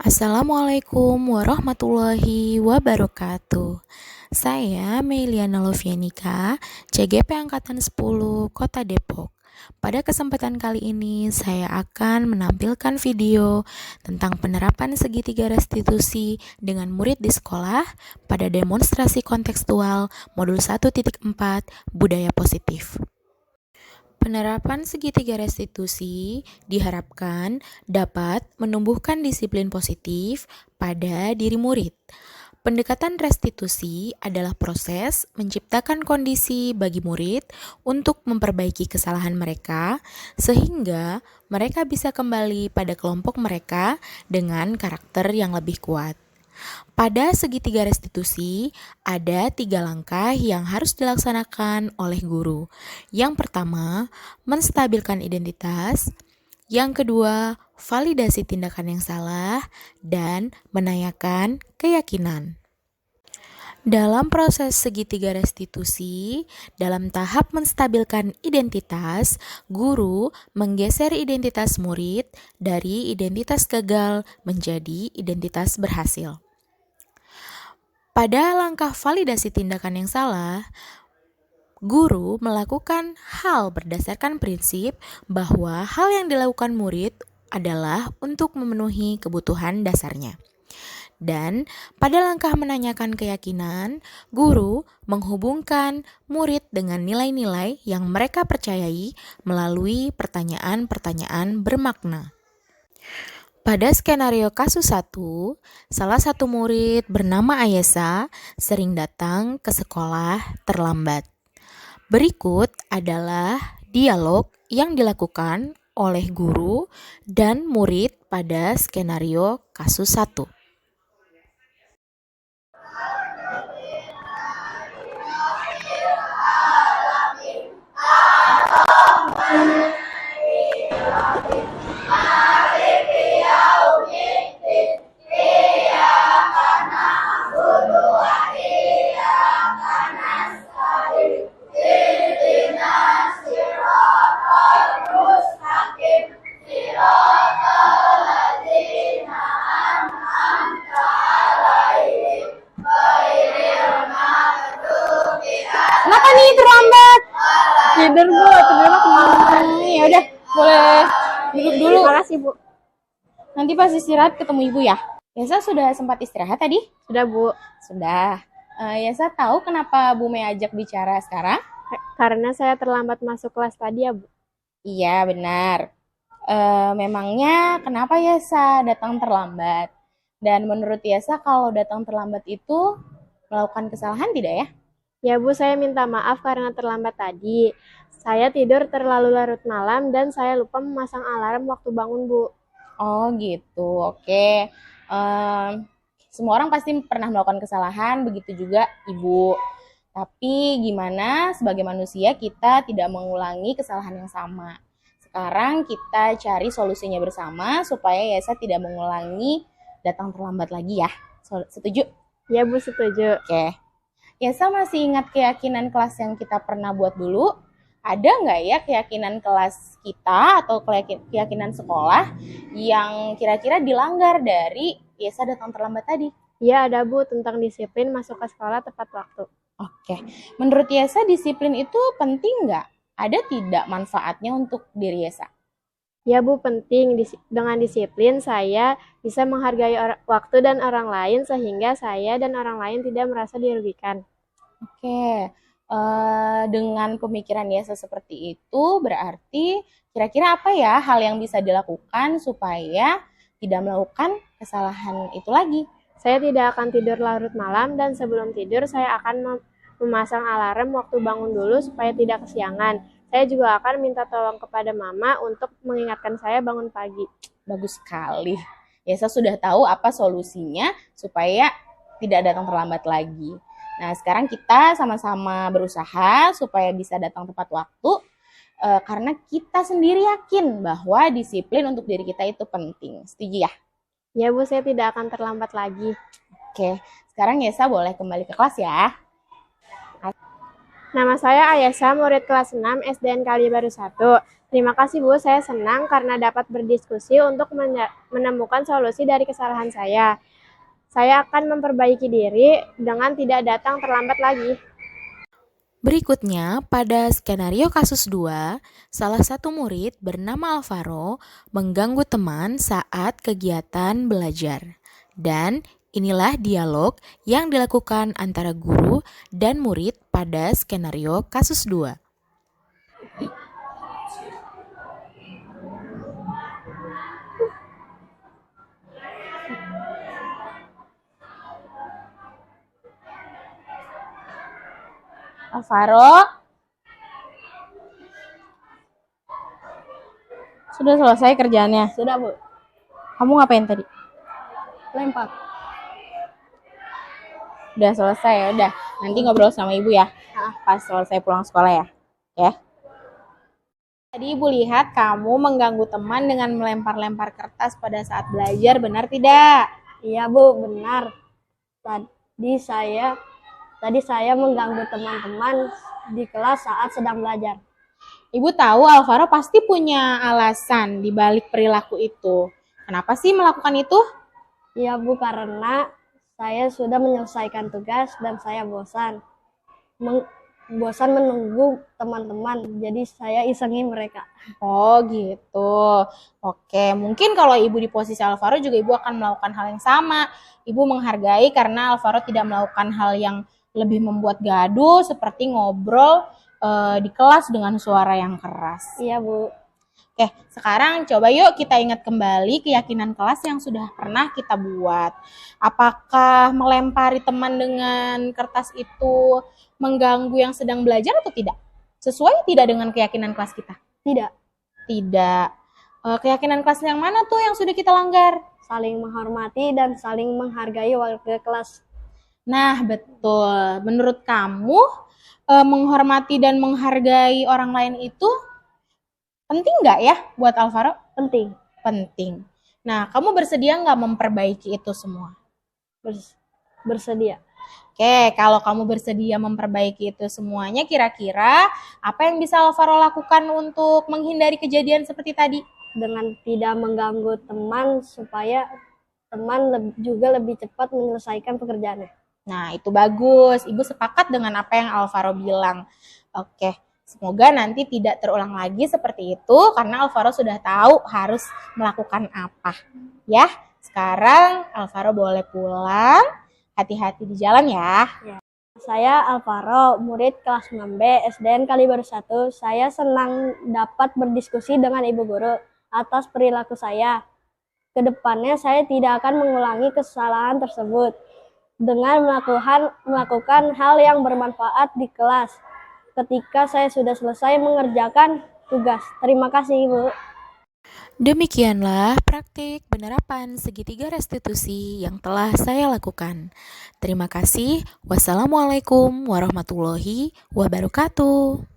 Assalamualaikum warahmatullahi wabarakatuh. Saya Meliana Lovianika, CGP Angkatan 10 Kota Depok. Pada kesempatan kali ini, saya akan menampilkan video tentang penerapan segitiga restitusi dengan murid di sekolah pada demonstrasi kontekstual modul 1.4 Budaya Positif. Penerapan segitiga restitusi diharapkan dapat menumbuhkan disiplin positif pada diri murid. Pendekatan restitusi adalah proses menciptakan kondisi bagi murid untuk memperbaiki kesalahan mereka sehingga mereka bisa kembali pada kelompok mereka dengan karakter yang lebih kuat. Pada segitiga restitusi, ada 3 langkah yang harus dilaksanakan oleh guru. Yang pertama, menstabilkan identitas. Yang kedua, validasi tindakan yang salah. Dan menanyakan keyakinan. Dalam proses segitiga restitusi, dalam tahap menstabilkan identitas, guru menggeser identitas murid dari identitas gagal menjadi identitas berhasil. Pada langkah validasi tindakan yang salah, guru melakukan hal berdasarkan prinsip bahwa hal yang dilakukan murid adalah untuk memenuhi kebutuhan dasarnya. Dan pada langkah menanyakan keyakinan, guru menghubungkan murid dengan nilai-nilai yang mereka percayai melalui pertanyaan-pertanyaan bermakna. Pada skenario kasus 1, salah satu murid bernama Ayesa sering datang ke sekolah terlambat. Berikut adalah dialog yang dilakukan oleh guru dan murid pada skenario kasus 1. Kenapa nih terlambat? Tidur bu, tidurnya kemana? Ya udah, boleh duduk dulu. Terima kasih bu. Nanti pas istirahat ketemu ibu ya. Yasa sudah sempat istirahat tadi? Sudah bu. Sudah. Yasa tahu kenapa Bu Mei ajak bicara sekarang? Karena saya terlambat masuk kelas tadi ya bu. Iya benar. Memangnya kenapa Yasa datang terlambat? Dan menurut Yasa kalau datang terlambat itu melakukan kesalahan tidak ya? Ya bu, saya minta maaf karena terlambat tadi. Saya tidur terlalu larut malam dan saya lupa memasang alarm waktu bangun bu. Oh gitu, oke. Semua orang pasti pernah melakukan kesalahan, begitu juga ibu. Tapi gimana sebagai manusia kita tidak mengulangi kesalahan yang sama. Sekarang kita cari solusinya bersama supaya Yasa tidak mengulangi datang terlambat lagi ya. Setuju? Ya bu, setuju. Oke. Yasa masih ingat keyakinan kelas yang kita pernah buat dulu? Ada nggak ya keyakinan kelas kita atau keyakinan sekolah yang kira-kira dilanggar dari Yasa datang terlambat tadi? Ya ada bu, tentang disiplin masuk ke sekolah tepat waktu. Oke. Menurut Yasa disiplin itu penting nggak? Ada tidak manfaatnya untuk diri Yasa? Ya bu, penting. Dengan disiplin saya bisa menghargai waktu dan orang lain sehingga saya dan orang lain tidak merasa dirugikan. Oke, dengan pemikiran Yasa seperti itu berarti kira-kira apa ya hal yang bisa dilakukan supaya tidak melakukan kesalahan itu lagi? Saya tidak akan tidur larut malam dan sebelum tidur saya akan memasang alarm waktu bangun dulu supaya tidak kesiangan. Saya juga akan minta tolong kepada mama untuk mengingatkan saya bangun pagi. Bagus sekali. Yasa sudah tahu apa solusinya supaya tidak datang terlambat lagi. Nah, sekarang kita sama-sama berusaha supaya bisa datang tepat waktu karena kita sendiri yakin bahwa disiplin untuk diri kita itu penting. Setuju ya? Ya bu, saya tidak akan terlambat lagi. Oke, sekarang Yasa boleh kembali ke kelas ya. Nama saya Ayesa, murid kelas 6 SDN Kalibaru 1. Terima kasih Bu, saya senang karena dapat berdiskusi untuk menemukan solusi dari kesalahan saya. Saya akan memperbaiki diri dengan tidak datang terlambat lagi. Berikutnya, pada skenario kasus 2, salah satu murid bernama Alvaro mengganggu teman saat kegiatan belajar. Dan inilah dialog yang dilakukan antara guru dan murid pada skenario kasus 2. Alvaro, sudah selesai kerjaannya? Sudah Bu, Kamu ngapain tadi? lempar. Udah selesai ya, udah. Nanti ngobrol sama ibu ya. Pas selesai pulang sekolah ya. Ya. Tadi ibu lihat kamu mengganggu teman dengan melempar-lempar kertas pada saat belajar, benar tidak? Iya Bu, benar. Tadi saya mengganggu teman-teman di kelas saat sedang belajar. Ibu tahu Alvaro pasti punya alasan di balik perilaku itu. Kenapa sih melakukan itu? Iya Bu, karena saya sudah menyelesaikan tugas dan saya bosan menunggu teman-teman, jadi saya isengi mereka. Oh gitu. Oke, mungkin kalau ibu di posisi Alvaro juga ibu akan melakukan hal yang sama. Ibu menghargai karena Alvaro tidak melakukan hal yang lebih membuat gaduh seperti ngobrol di kelas dengan suara yang keras. Iya Bu. Oke, sekarang coba yuk kita ingat kembali keyakinan kelas yang sudah pernah kita buat. Apakah melempari teman dengan kertas itu mengganggu yang sedang belajar atau tidak? Sesuai tidak dengan keyakinan kelas kita? Tidak. Tidak. Keyakinan kelas yang mana tuh yang sudah kita langgar? Saling menghormati dan saling menghargai warga kelas. Nah, betul. Menurut kamu, menghormati dan menghargai orang lain itu penting nggak ya buat Alvaro? Penting. Penting. Nah, kamu bersedia nggak memperbaiki itu semua? Bersedia. Oke, kalau kamu bersedia memperbaiki itu semuanya, kira-kira apa yang bisa Alvaro lakukan untuk menghindari kejadian seperti tadi? Dengan tidak mengganggu teman supaya teman juga lebih cepat menyelesaikan pekerjaannya. Nah, itu bagus. Ibu sepakat dengan apa yang Alvaro bilang. Oke, semoga nanti tidak terulang lagi seperti itu karena Alvaro sudah tahu harus melakukan apa. Ya, sekarang Alvaro boleh pulang. Hati-hati di jalan ya. Saya Alvaro, murid kelas 6B SDN Kalibaru 1. Saya senang dapat berdiskusi dengan Ibu Guru atas perilaku saya. Kedepannya saya tidak akan mengulangi kesalahan tersebut dengan melakukan hal yang bermanfaat di kelas ketika saya sudah selesai mengerjakan tugas. Terima kasih Ibu. Demikianlah praktik penerapan segitiga restitusi yang telah saya lakukan. Terima kasih. Wassalamualaikum warahmatullahi wabarakatuh.